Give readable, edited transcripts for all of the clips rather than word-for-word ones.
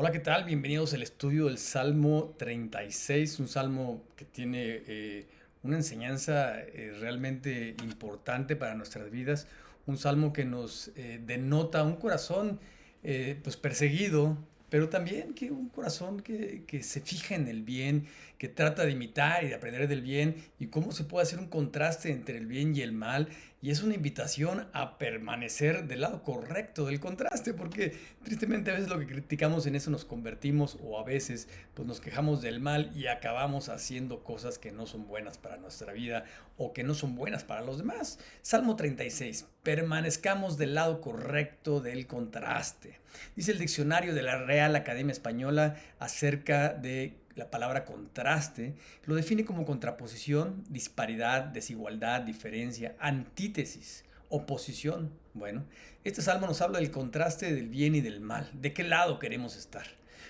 Hola, ¿qué tal? Bienvenidos al estudio del Salmo 36, un salmo que tiene una enseñanza realmente importante para nuestras vidas, un salmo que nos denota un corazón pues perseguido, pero también que un corazón que se fija en el bien, que trata de imitar y de aprender del bien y cómo se puede hacer un contraste entre el bien y el mal. Y es una invitación a permanecer del lado correcto del contraste, porque tristemente a veces lo que criticamos en eso nos convertimos o a veces pues nos quejamos del mal y acabamos haciendo cosas que no son buenas para nuestra vida o que no son buenas para los demás. Salmo 36. Permanezcamos del lado correcto del contraste. Dice el diccionario de la Real Academia Española acerca de la palabra contraste, lo define como contraposición, disparidad, desigualdad, diferencia, antítesis, oposición. Bueno, este salmo nos habla del contraste del bien y del mal, de qué lado queremos estar.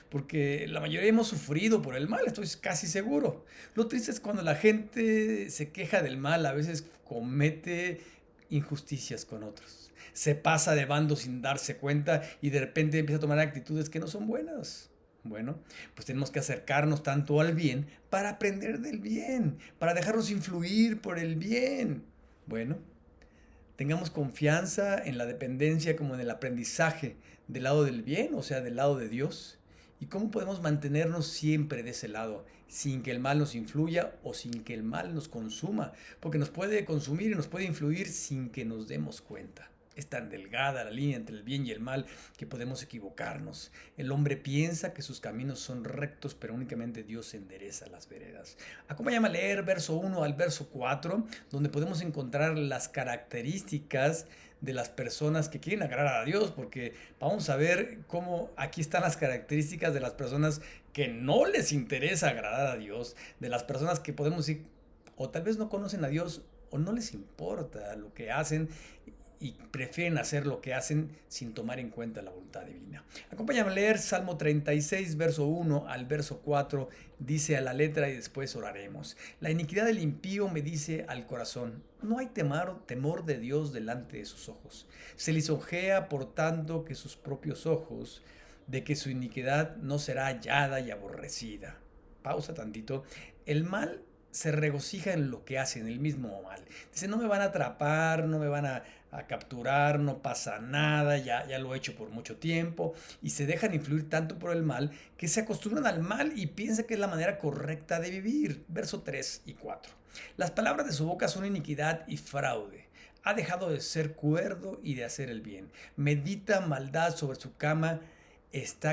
Porque la mayoría hemos sufrido por el mal, estoy casi seguro. Lo triste es cuando la gente se queja del mal, a veces comete injusticias con otros. Se pasa de bando sin darse cuenta y de repente empieza a tomar actitudes que no son buenas. Bueno, pues tenemos que acercarnos tanto al bien para aprender del bien, para dejarnos influir por el bien. Bueno, tengamos confianza en la dependencia como en el aprendizaje del lado del bien, o sea, del lado de Dios. ¿Y cómo podemos mantenernos siempre de ese lado, sin que el mal nos influya o sin que el mal nos consuma? Porque nos puede consumir y nos puede influir sin que nos demos cuenta. Es tan delgada la línea entre el bien y el mal que podemos equivocarnos. El hombre piensa que sus caminos son rectos, pero únicamente Dios endereza las veredas. Acompáñame a leer verso 1 al verso 4, donde podemos encontrar las características de las personas que quieren agradar a Dios, porque vamos a ver cómo aquí están las características de las personas que no les interesa agradar a Dios, de las personas que podemos decir, o tal vez no conocen a Dios o no les importa lo que hacen y prefieren hacer lo que hacen sin tomar en cuenta la voluntad divina. Acompáñame a leer Salmo 36, verso 1 al verso 4, dice a la letra y después oraremos. La iniquidad del impío me dice al corazón, no hay temor de Dios delante de sus ojos. Se lisonjea por tanto que sus propios ojos, de que su iniquidad no será hallada y aborrecida. Pausa tantito. El mal se regocija en lo que hacen, el mismo mal. Dice, no me van a atrapar, no me van a capturar, no pasa nada, ya lo he hecho por mucho tiempo, y se dejan influir tanto por el mal que se acostumbran al mal y piensan que es la manera correcta de vivir. Verso 3 y 4. Las palabras de su boca son iniquidad y fraude. Ha dejado de ser cuerdo y de hacer el bien. Medita maldad sobre su cama, está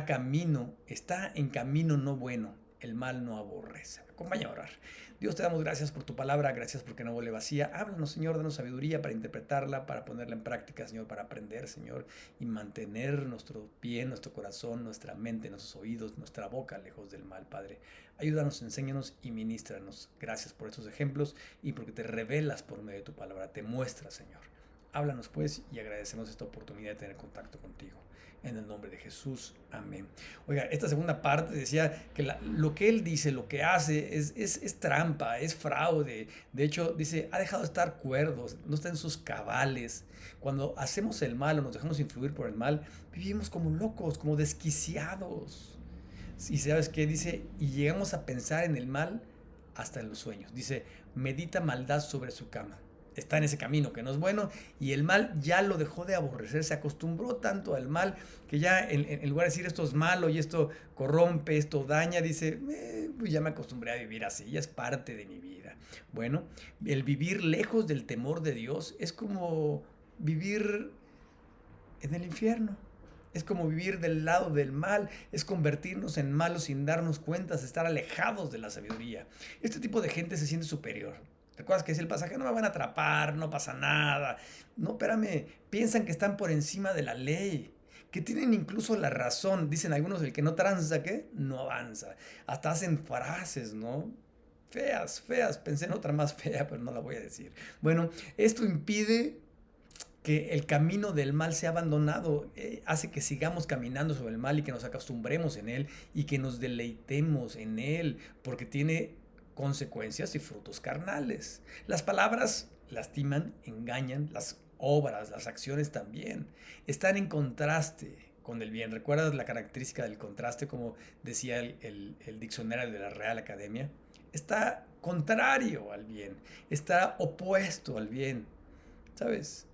en camino no bueno. El mal no aborrece. Acompáñame a orar. Dios, te damos gracias por tu palabra, gracias porque no vuelve vacía. Háblanos, Señor, danos sabiduría para interpretarla, para ponerla en práctica, Señor, para aprender, Señor, y mantener nuestro pie, nuestro corazón, nuestra mente, nuestros oídos, nuestra boca lejos del mal, Padre. Ayúdanos, enséñanos y ministranos. Gracias por estos ejemplos y porque te revelas por medio de tu palabra, te muestras, Señor. Háblanos pues y agradecemos esta oportunidad de tener contacto contigo. En el nombre de Jesús. Amén. Oiga, esta segunda parte decía que lo que él dice, lo que hace, es trampa, es fraude. De hecho, dice, ha dejado de estar cuerdos, no está en sus cabales. Cuando hacemos el mal o nos dejamos influir por el mal, vivimos como locos, como desquiciados. Y sabes qué dice, y llegamos a pensar en el mal hasta en los sueños. Dice, medita maldad sobre su cama. Está en ese camino que no es bueno y el mal ya lo dejó de aborrecer, se acostumbró tanto al mal que ya en lugar de decir esto es malo y esto corrompe, esto daña, dice, pues ya me acostumbré a vivir así, ya es parte de mi vida. Bueno, el vivir lejos del temor de Dios es como vivir en el infierno. Es como vivir del lado del mal, es convertirnos en malos sin darnos cuenta, es estar alejados de la sabiduría. Este tipo de gente se siente superior. ¿Recuerdas que dice el pasaje? No me van a atrapar, no pasa nada. No, espérame, piensan que están por encima de la ley, que tienen incluso la razón. Dicen algunos, el que no tranza, ¿qué? No avanza. Hasta hacen frases, ¿no? Feas, feas. Pensé en otra más fea, pero no la voy a decir. Bueno, esto impide que el camino del mal sea abandonado, hace que sigamos caminando sobre el mal y que nos acostumbremos en él y que nos deleitemos en él, porque tiene consecuencias y frutos carnales. Las palabras lastiman, engañan, las obras, las acciones también, están en contraste con el bien. ¿Recuerdas la característica del contraste, como decía el diccionario de la Real Academia? Está contrario al bien, está opuesto al bien. ¿Sabes?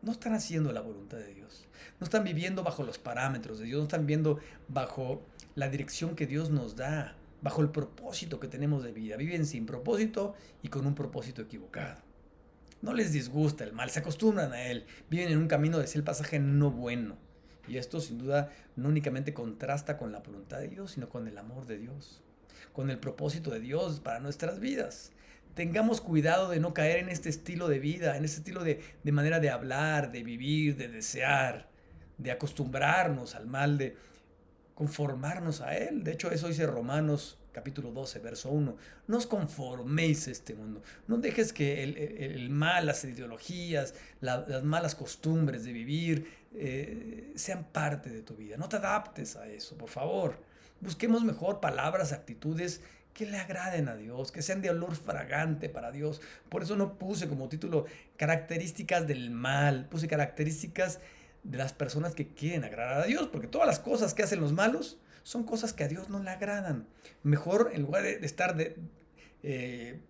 No están haciendo la voluntad de Dios. No están viviendo bajo los parámetros de Dios. No están viviendo bajo la dirección que Dios nos da, bajo el propósito que tenemos de vida. Viven sin propósito y con un propósito equivocado. No les disgusta el mal, se acostumbran a él. Viven en un camino, decía el pasaje, no bueno. Y esto sin duda no únicamente contrasta con la voluntad de Dios, sino con el amor de Dios, con el propósito de Dios para nuestras vidas. Tengamos cuidado de no caer en este estilo de vida, en este estilo de manera de hablar, de vivir, de desear, de acostumbrarnos al mal, de conformarnos a él. De hecho, eso dice Romanos capítulo 12, verso 1. No os conforméis a este mundo. No dejes que el mal, las ideologías, las malas costumbres de vivir sean parte de tu vida. No te adaptes a eso, por favor. Busquemos mejor palabras, actitudes que le agraden a Dios, que sean de olor fragante para Dios. Por eso no puse como título características del mal, puse características de las personas que quieren agradar a Dios, porque todas las cosas que hacen los malos son cosas que a Dios no le agradan. Mejor, en lugar de estar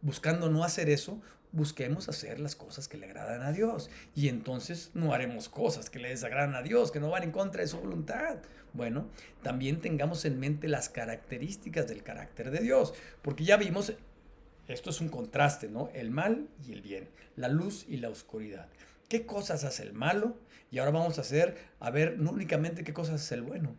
buscando no hacer eso, busquemos hacer las cosas que le agradan a Dios. Y entonces no haremos cosas que le desagradan a Dios, que no van en contra de su voluntad. Bueno, también tengamos en mente las características del carácter de Dios, porque ya vimos, esto es un contraste, ¿no? El mal y el bien, la luz y la oscuridad. ¿Qué cosas hace el malo? Y ahora vamos a ver no únicamente qué cosas hace el bueno,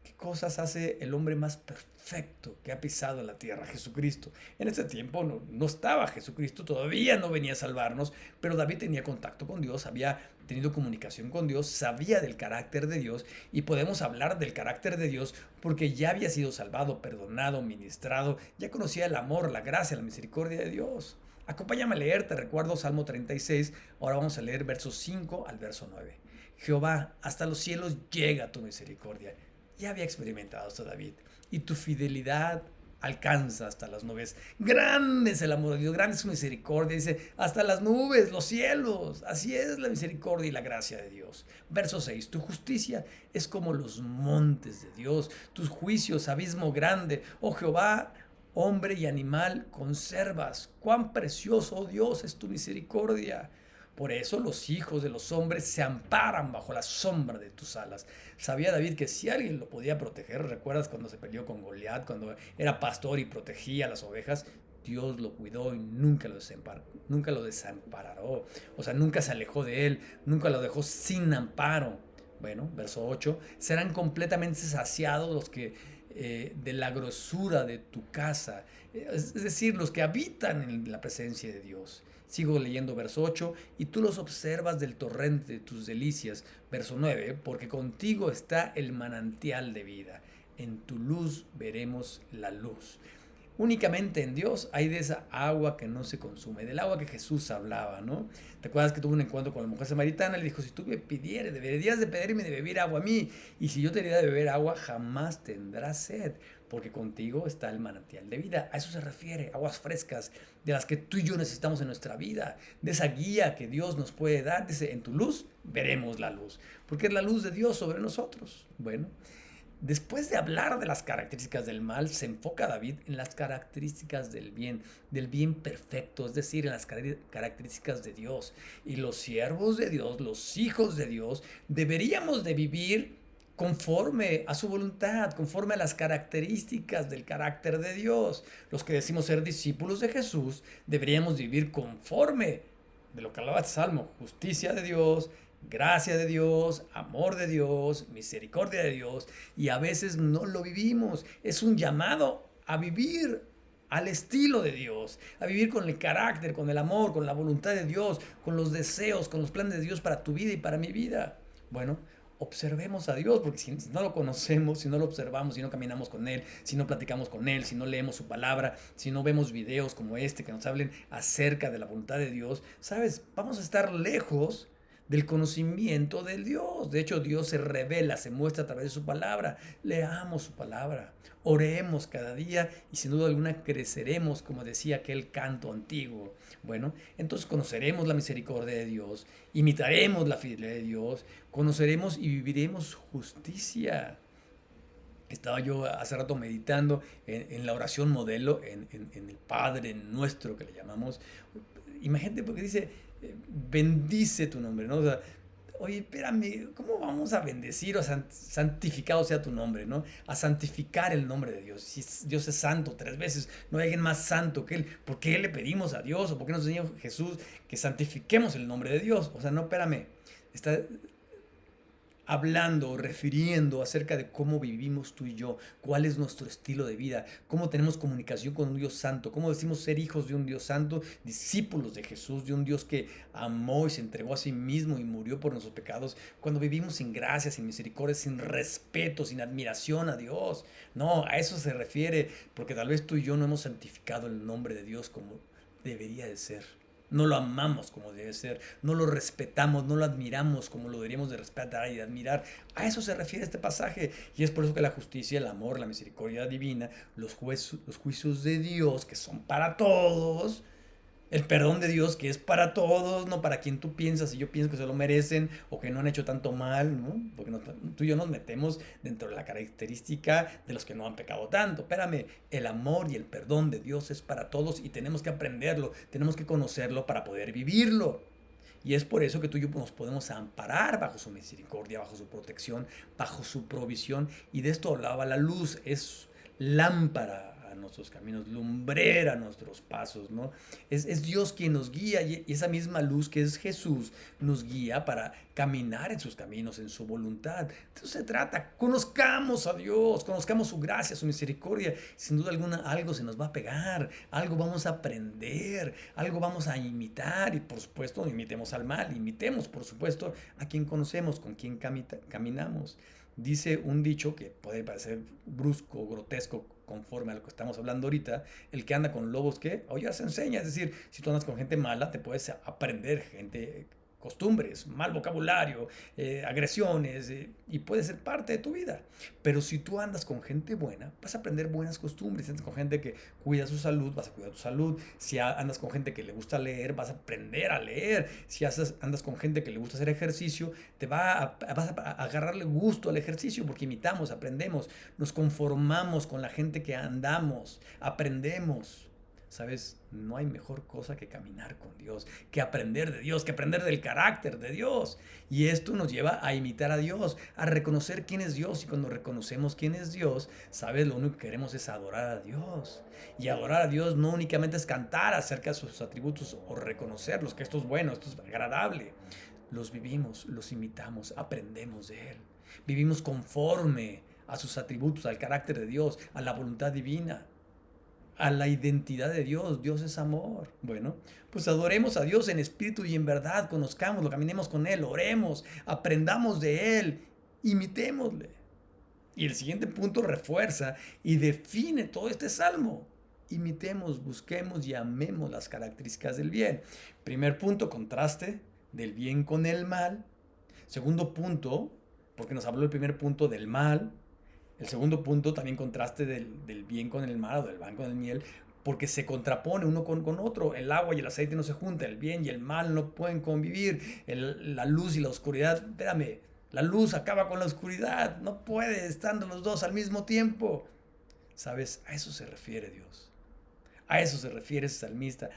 qué cosas hace el hombre más perfecto que ha pisado la tierra, Jesucristo. En ese tiempo no estaba Jesucristo, todavía no venía a salvarnos, pero David tenía contacto con Dios, había tenido comunicación con Dios, sabía del carácter de Dios y podemos hablar del carácter de Dios porque ya había sido salvado, perdonado, ministrado, ya conocía el amor, la gracia, la misericordia de Dios. Acompáñame a leer, te recuerdo Salmo 36, ahora vamos a leer versos 5 al verso 9. Jehová, hasta los cielos llega tu misericordia. Ya había experimentado esto David. Y tu fidelidad alcanza hasta las nubes. Grande es el amor de Dios, grande es su misericordia. Dice, hasta las nubes, los cielos. Así es la misericordia y la gracia de Dios. Verso 6, tu justicia es como los montes de Dios. Tus juicios, abismo grande. Oh Jehová, hombre y animal conservas. Cuán precioso, oh Dios, es tu misericordia. Por eso los hijos de los hombres se amparan bajo la sombra de tus alas. Sabía David que si alguien lo podía proteger, ¿recuerdas cuando se peleó con Goliat, cuando era pastor y protegía a las ovejas? Dios lo cuidó y nunca lo desamparó. O sea, nunca se alejó de él, nunca lo dejó sin amparo. Bueno, verso 8, serán completamente saciados los que de la grosura de tu casa, es decir, los que habitan en la presencia de Dios. Sigo leyendo verso 8, y tú los observas del torrente de tus delicias. Verso 9, porque contigo está el manantial de vida. En tu luz veremos la luz. Únicamente en Dios hay de esa agua que no se consume, del agua que Jesús hablaba, ¿no? ¿Te acuerdas que tuvo un encuentro con la mujer samaritana? Le dijo, si tú me pidieres, deberías de pedirme de beber agua a mí. Y si yo te diera de beber agua, jamás tendrás sed, porque contigo está el manantial de vida. A eso se refiere, aguas frescas, de las que tú y yo necesitamos en nuestra vida, de esa guía que Dios nos puede dar. Dice, en tu luz veremos la luz, porque es la luz de Dios sobre nosotros. Bueno, después de hablar de las características del mal, se enfoca David en las características del bien perfecto, es decir, en las características de Dios. Y los siervos de Dios, los hijos de Dios, deberíamos de vivir conforme a su voluntad, conforme a las características del carácter de Dios. Los que decimos ser discípulos de Jesús, deberíamos vivir conforme de lo que hablaba el Salmo, justicia de Dios, gracia de Dios, amor de Dios, misericordia de Dios, y a veces no lo vivimos. Es un llamado a vivir al estilo de Dios, a vivir con el carácter, con el amor, con la voluntad de Dios, con los deseos, con los planes de Dios para tu vida y para mi vida. Bueno, observemos a Dios, porque si no lo conocemos, si no lo observamos, si no caminamos con Él, si no platicamos con Él, si no leemos su palabra, si no vemos videos como este que nos hablen acerca de la voluntad de Dios, ¿sabes? Vamos a estar lejos del conocimiento del Dios. De hecho, Dios se revela, se muestra a través de su palabra. Leamos su palabra, oremos cada día y sin duda alguna creceremos, como decía aquel canto antiguo. Bueno, entonces conoceremos la misericordia de Dios, imitaremos la fidelidad de Dios, conoceremos y viviremos justicia. Estaba yo hace rato meditando en la oración modelo, en el Padre Nuestro que le llamamos. Imagínate porque dice, bendice tu nombre, ¿no? O sea, oye, espérame, ¿cómo vamos a bendecir o santificado sea tu nombre, ¿no? A santificar el nombre de Dios. Si Dios es santo 3 veces, no hay alguien más santo que Él. ¿Por qué le pedimos a Dios o por qué nos enseñó Jesús que santifiquemos el nombre de Dios? O sea, no, espérame. Está hablando, refiriendo acerca de cómo vivimos tú y yo, cuál es nuestro estilo de vida, cómo tenemos comunicación con un Dios santo, cómo decimos ser hijos de un Dios santo, discípulos de Jesús, de un Dios que amó y se entregó a sí mismo y murió por nuestros pecados, cuando vivimos sin gracia, sin misericordia, sin respeto, sin admiración a Dios. No, a eso se refiere, porque tal vez tú y yo no hemos santificado el nombre de Dios como debería de ser. No lo amamos como debe ser, no lo respetamos, no lo admiramos como lo deberíamos de respetar y de admirar. A eso se refiere este pasaje. Y es por eso que la justicia, el amor, la misericordia divina, los juicios de Dios, que son para todos, el perdón de Dios que es para todos, no para quien tú piensas y yo pienso que se lo merecen o que no han hecho tanto mal, ¿no? Porque tú y yo nos metemos dentro de la característica de los que no han pecado tanto. Espérame, el amor y el perdón de Dios es para todos y tenemos que aprenderlo, tenemos que conocerlo para poder vivirlo. Y es por eso que tú y yo nos podemos amparar bajo su misericordia, bajo su protección, bajo su provisión. Y de esto hablaba la luz, es lámpara a nuestros caminos, lumbrera a nuestros pasos, ¿no? Es Dios quien nos guía y esa misma luz que es Jesús nos guía para caminar en sus caminos, en su voluntad. Entonces se trata, conozcamos a Dios, conozcamos su gracia, su misericordia. Sin duda alguna algo se nos va a pegar, algo vamos a aprender, algo vamos a imitar y por supuesto no imitemos al mal, imitemos por supuesto a quien conocemos, con quien caminamos. Dice un dicho que puede parecer brusco, grotesco, conforme a lo que estamos hablando ahorita, el que anda con lobos que oye se enseña, es decir, si tú andas con gente mala te puedes aprender gente costumbres, mal vocabulario, agresiones, y puede ser parte de tu vida. Pero si tú andas con gente buena, vas a aprender buenas costumbres. Si andas con gente que cuida su salud, vas a cuidar tu salud. Si andas con gente que le gusta leer, vas a aprender a leer. Si andas con gente que le gusta hacer ejercicio, vas a agarrarle gusto al ejercicio porque imitamos, aprendemos, nos conformamos con la gente que andamos, aprendemos. ¿Sabes? No hay mejor cosa que caminar con Dios, que aprender de Dios, que aprender del carácter de Dios. Y esto nos lleva a imitar a Dios, a reconocer quién es Dios. Y cuando reconocemos quién es Dios, ¿sabes? Lo único que queremos es adorar a Dios. Y adorar a Dios no únicamente es cantar acerca de sus atributos o reconocerlos, que esto es bueno, esto es agradable. Los vivimos, los imitamos, aprendemos de Él. Vivimos conforme a sus atributos, al carácter de Dios, a la voluntad divina, a la identidad de Dios. Dios es amor. Bueno, pues adoremos a Dios en espíritu y en verdad, conozcámoslo, caminemos con Él, oremos, aprendamos de Él, imitémosle. Y el siguiente punto refuerza y define todo este salmo. Imitemos, busquemos y amemos las características del bien. Primer punto, contraste del bien con el mal. Segundo punto, porque nos habló el primer punto del mal. El segundo punto, también contraste del bien con el mal o del mal con el miel, porque se contrapone uno con otro. El agua y el aceite no se juntan, el bien y el mal no pueden convivir. La luz y la oscuridad, espérame, la luz acaba con la oscuridad, no puede estando los dos al mismo tiempo. ¿Sabes? A eso se refiere Dios. A eso se refiere ese salmista.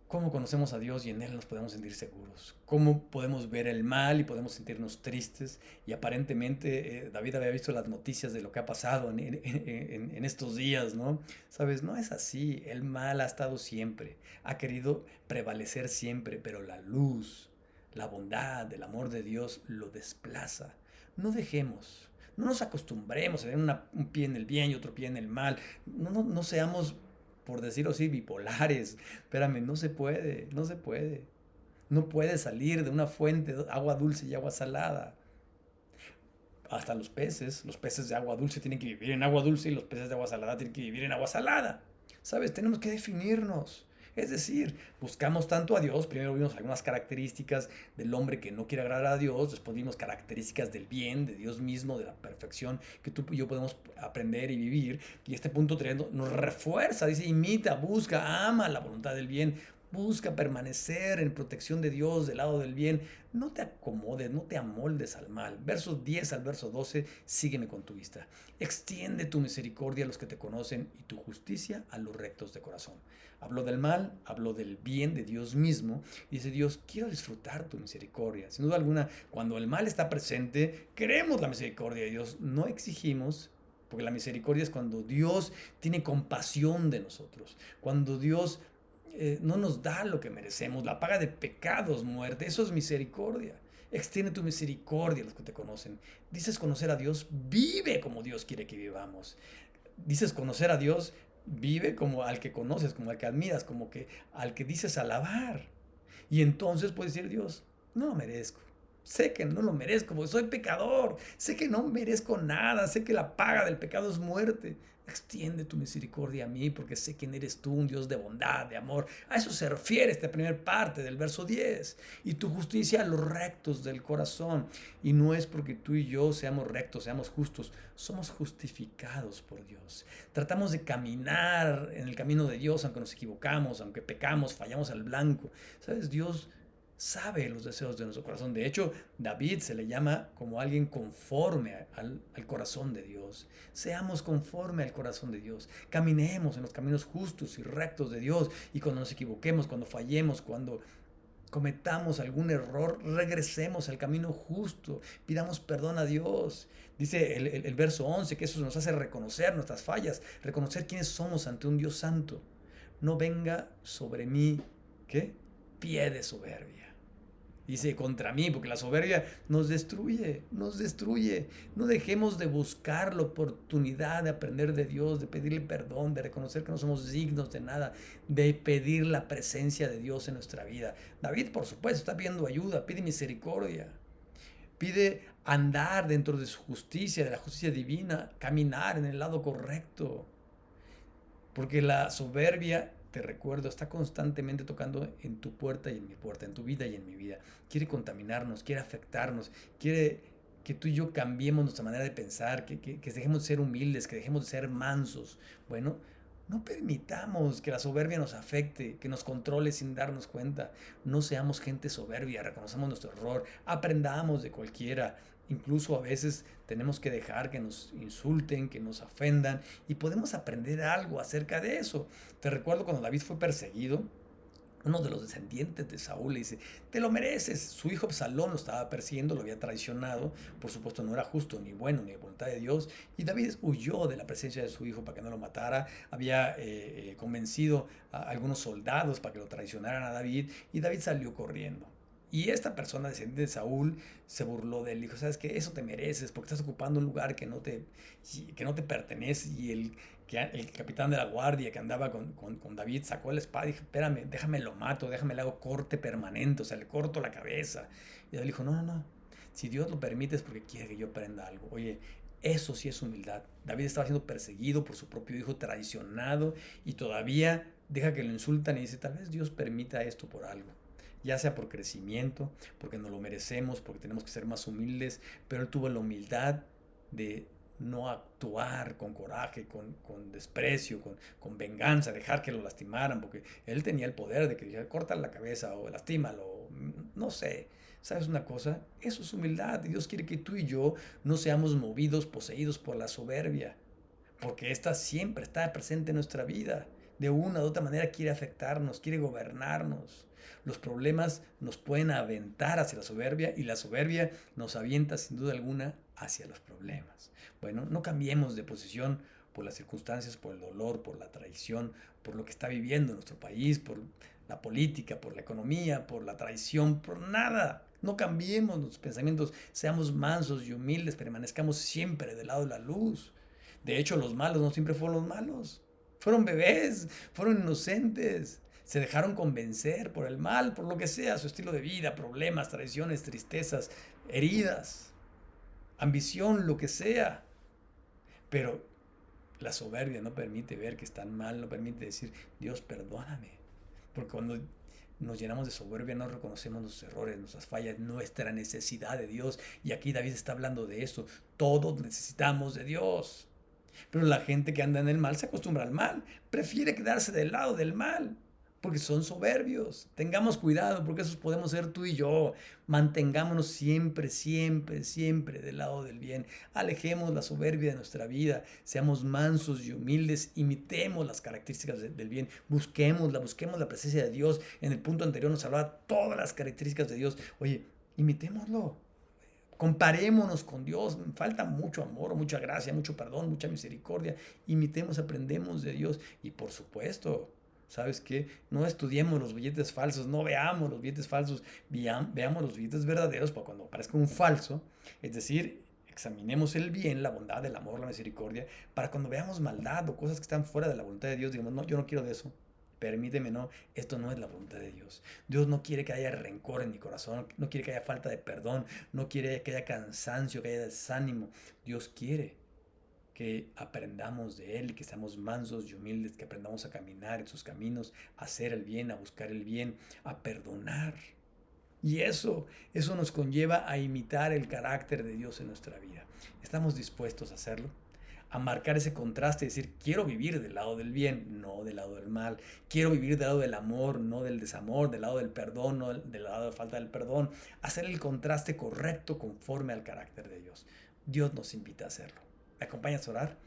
¿Cómo conocemos a Dios y en Él nos podemos sentir seguros? ¿Cómo podemos ver el mal y podemos sentirnos tristes? Y aparentemente David había visto las noticias de lo que ha pasado en estos días, ¿no? ¿Sabes? No es así. El mal ha estado siempre. Ha querido prevalecer siempre, pero la luz, la bondad, el amor de Dios lo desplaza. No dejemos, no nos acostumbremos a tener un pie en el bien y otro pie en el mal. No seamos, por decirlo así, bipolares. Espérame, no se puede, no se puede. No puede salir de una fuente de agua dulce y agua salada. Hasta los peces de agua dulce tienen que vivir en agua dulce y los peces de agua salada tienen que vivir en agua salada. ¿Sabes? Tenemos que definirnos. Es decir, buscamos tanto a Dios, primero vimos algunas características del hombre que no quiere agradar a Dios, después vimos características del bien, de Dios mismo, de la perfección que tú y yo podemos aprender y vivir. Y este punto 3 nos refuerza, dice, imita, busca, ama la voluntad del bien. Busca permanecer en protección de Dios, del lado del bien. No te acomodes, no te amoldes al mal. Versos 10 al verso 12, sígueme con tu vista. Extiende tu misericordia a los que te conocen y tu justicia a los rectos de corazón. Habló del mal, habló del bien de Dios mismo. Dice Dios, quiero disfrutar tu misericordia. Sin duda alguna, cuando el mal está presente, queremos la misericordia de Dios. No exigimos, porque la misericordia es cuando Dios tiene compasión de nosotros. Cuando Dios no nos da lo que merecemos. La paga de pecados, muerte. Eso es misericordia. Extiende tu misericordia a los que te conocen. Dices conocer a Dios, vive como Dios quiere que vivamos. Dices conocer a Dios, vive como al que conoces, como al que admiras, como que al que dices alabar. Y entonces puedes decir, Dios, no lo merezco. Sé que no lo merezco porque soy pecador. Sé que no merezco nada. Sé que la paga del pecado es muerte. Extiende tu misericordia a mí porque sé quién eres tú, un Dios de bondad, de amor. A eso se refiere esta primera parte del verso 10. Y tu justicia a los rectos del corazón. Y no es porque tú y yo seamos rectos, seamos justos. Somos justificados por Dios. Tratamos de caminar en el camino de Dios aunque nos equivocamos, aunque pecamos, fallamos al blanco. ¿Sabes? Dios sabe los deseos de nuestro corazón. De hecho, David se le llama como alguien conforme al corazón de Dios. Seamos conforme al corazón de Dios. Caminemos en los caminos justos y rectos de Dios. Y cuando nos equivoquemos, cuando fallemos, cuando cometamos algún error, regresemos al camino justo. Pidamos perdón a Dios. Dice el verso 11 que eso nos hace reconocer nuestras fallas, reconocer quiénes somos ante un Dios santo. No venga sobre mí, ¿qué? Pie de soberbia. Dice contra mí, porque la soberbia nos destruye, nos destruye. No dejemos de buscar la oportunidad de aprender de Dios, de pedirle perdón, de reconocer que no somos dignos de nada, de pedir la presencia de Dios en nuestra vida. David, por supuesto, está pidiendo ayuda, pide misericordia, pide andar dentro de su justicia, de la justicia divina, caminar en el lado correcto. Porque la soberbia, te recuerdo, está constantemente tocando en tu puerta y en mi puerta, en tu vida y en mi vida. Quiere contaminarnos, quiere afectarnos, quiere que tú y yo cambiemos nuestra manera de pensar, que dejemos de ser humildes, que dejemos de ser mansos. Bueno, no permitamos que la soberbia nos afecte, que nos controle sin darnos cuenta. No seamos gente soberbia, reconozcamos nuestro error, aprendamos de cualquiera. Incluso a veces tenemos que dejar que nos insulten, que nos ofendan y podemos aprender algo acerca de eso. Te recuerdo cuando David fue perseguido, uno de los descendientes de Saúl le dice, te lo mereces. Su hijo Absalón lo estaba persiguiendo, lo había traicionado, por supuesto no era justo, ni bueno, ni de voluntad de Dios, y David huyó de la presencia de su hijo para que no lo matara, había convencido a algunos soldados para que lo traicionaran a David, y David salió corriendo. Y esta persona descendiente de Saúl se burló de él. Dijo, ¿sabes qué? Eso te mereces porque estás ocupando un lugar que no te pertenece. Y el capitán de la guardia que andaba con David sacó la espada y dijo, espérame, déjame lo mato, déjame le hago corte permanente, o sea, le corto la cabeza. Y David dijo, no, no, no. Si Dios lo permite es porque quiere que yo aprenda algo. Oye, eso sí es humildad. David estaba siendo perseguido por su propio hijo, traicionado, y todavía deja que lo insultan y dice, tal vez Dios permita esto por algo, ya sea por crecimiento, porque no lo merecemos, porque tenemos que ser más humildes, pero él tuvo la humildad de no actuar con coraje, con desprecio, con venganza, dejar que lo lastimaran, porque él tenía el poder de que dijera, corta la cabeza o lastímalo, no sé. ¿Sabes una cosa? Eso es humildad. Dios quiere que tú y yo no seamos movidos, poseídos por la soberbia, porque esta siempre está presente en nuestra vida. De una u otra manera quiere afectarnos, quiere gobernarnos. Los problemas nos pueden aventar hacia la soberbia y la soberbia nos avienta sin duda alguna hacia los problemas. Bueno, no cambiemos de posición por las circunstancias, por el dolor, por la traición, por lo que está viviendo nuestro país, por la política, por la economía, por la traición, por nada. No cambiemos nuestros pensamientos, seamos mansos y humildes, permanezcamos siempre del lado de la luz. De hecho, los malos no siempre fueron los malos. Fueron bebés, fueron inocentes. Se dejaron convencer por el mal, por lo que sea, su estilo de vida, problemas, traiciones, tristezas, heridas, ambición, lo que sea. Pero la soberbia no permite ver que están mal, no permite decir, Dios, perdóname. Porque cuando nos llenamos de soberbia no reconocemos nuestros errores, nuestras fallas, nuestra necesidad de Dios. Y aquí David está hablando de esto. Todos necesitamos de Dios. Pero la gente que anda en el mal se acostumbra al mal, prefiere quedarse del lado del mal, porque son soberbios. Tengamos cuidado, porque esos podemos ser tú y yo. Mantengámonos siempre, siempre, siempre del lado del bien. Alejemos la soberbia de nuestra vida. Seamos mansos y humildes. Imitemos las características del bien. Busquemos la presencia de Dios. En el punto anterior nos hablaba todas las características de Dios. Oye, imitémoslo. Comparémonos con Dios. Falta mucho amor, mucha gracia, mucho perdón, mucha misericordia. Imitemos, aprendemos de Dios. Y por supuesto, ¿sabes qué? No estudiemos los billetes falsos, no veamos los billetes falsos, veamos los billetes verdaderos para cuando aparezca un falso. Es decir, examinemos el bien, la bondad, el amor, la misericordia, para cuando veamos maldad o cosas que están fuera de la voluntad de Dios, digamos, no, yo no quiero de eso. Permíteme, no, esto no es la voluntad de Dios. Dios no quiere que haya rencor en mi corazón, no quiere que haya falta de perdón, no quiere que haya cansancio, que haya desánimo. Dios quiere que aprendamos de Él, que seamos mansos y humildes, que aprendamos a caminar en sus caminos, a hacer el bien, a buscar el bien, a perdonar. Y eso nos conlleva a imitar el carácter de Dios en nuestra vida. ¿Estamos dispuestos a hacerlo? A marcar ese contraste y decir, quiero vivir del lado del bien, no del lado del mal. Quiero vivir del lado del amor, no del desamor, del lado del perdón, no del lado de falta del perdón. Hacer el contraste correcto conforme al carácter de Dios. Dios nos invita a hacerlo. ¿Me acompañas a orar?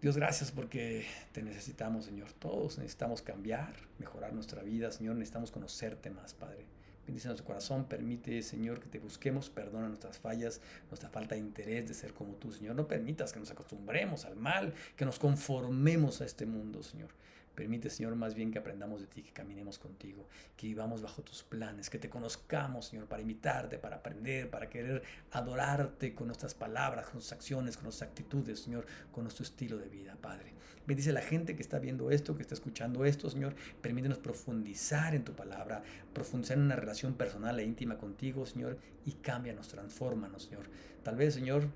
Dios, gracias porque te necesitamos, Señor. Todos necesitamos cambiar, mejorar nuestra vida, Señor. Necesitamos conocerte más, Padre. Bendice nuestro corazón, permite, Señor, que te busquemos, perdona nuestras fallas, nuestra falta de interés de ser como tú, Señor. No permitas que nos acostumbremos al mal, que nos conformemos a este mundo, Señor. Permite, Señor, más bien que aprendamos de ti, que caminemos contigo, que vivamos bajo tus planes, que te conozcamos, Señor, para imitarte, para aprender, para querer adorarte con nuestras palabras, con nuestras acciones, con nuestras actitudes, Señor, con nuestro estilo de vida, Padre. Bendice a la gente que está viendo esto, que está escuchando esto, Señor. Permítenos profundizar en tu palabra, profundizar en una relación personal e íntima contigo, Señor, y cámbianos, transfórmanos, Señor. Tal vez, Señor,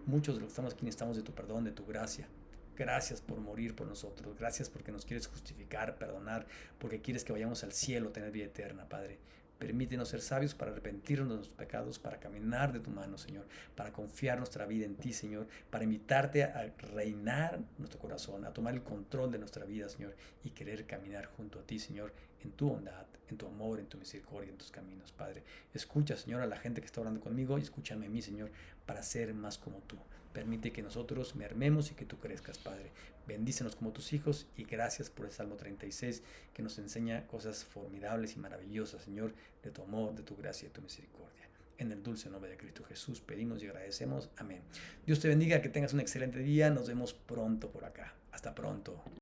muchos de los que estamos aquí necesitamos de tu perdón, de tu gracia. Gracias por morir por nosotros. Gracias porque nos quieres justificar, perdonar, porque quieres que vayamos al cielo, tener vida eterna, Padre. Permítenos ser sabios para arrepentirnos de nuestros pecados, para caminar de tu mano, Señor, para confiar nuestra vida en ti, Señor, para invitarte a reinar nuestro corazón, a tomar el control de nuestra vida, Señor, y querer caminar junto a ti, Señor, en tu bondad, en tu amor, en tu misericordia, en tus caminos, Padre. Escucha, Señor, a la gente que está orando conmigo y escúchame a mí, Señor, para ser más como tú. Permite que nosotros mermemos y que tú crezcas, Padre. Bendícenos como tus hijos y gracias por el Salmo 36 que nos enseña cosas formidables y maravillosas, Señor, de tu amor, de tu gracia y de tu misericordia. En el dulce nombre de Cristo Jesús pedimos y agradecemos. Amén. Dios te bendiga, que tengas un excelente día. Nos vemos pronto por acá. Hasta pronto.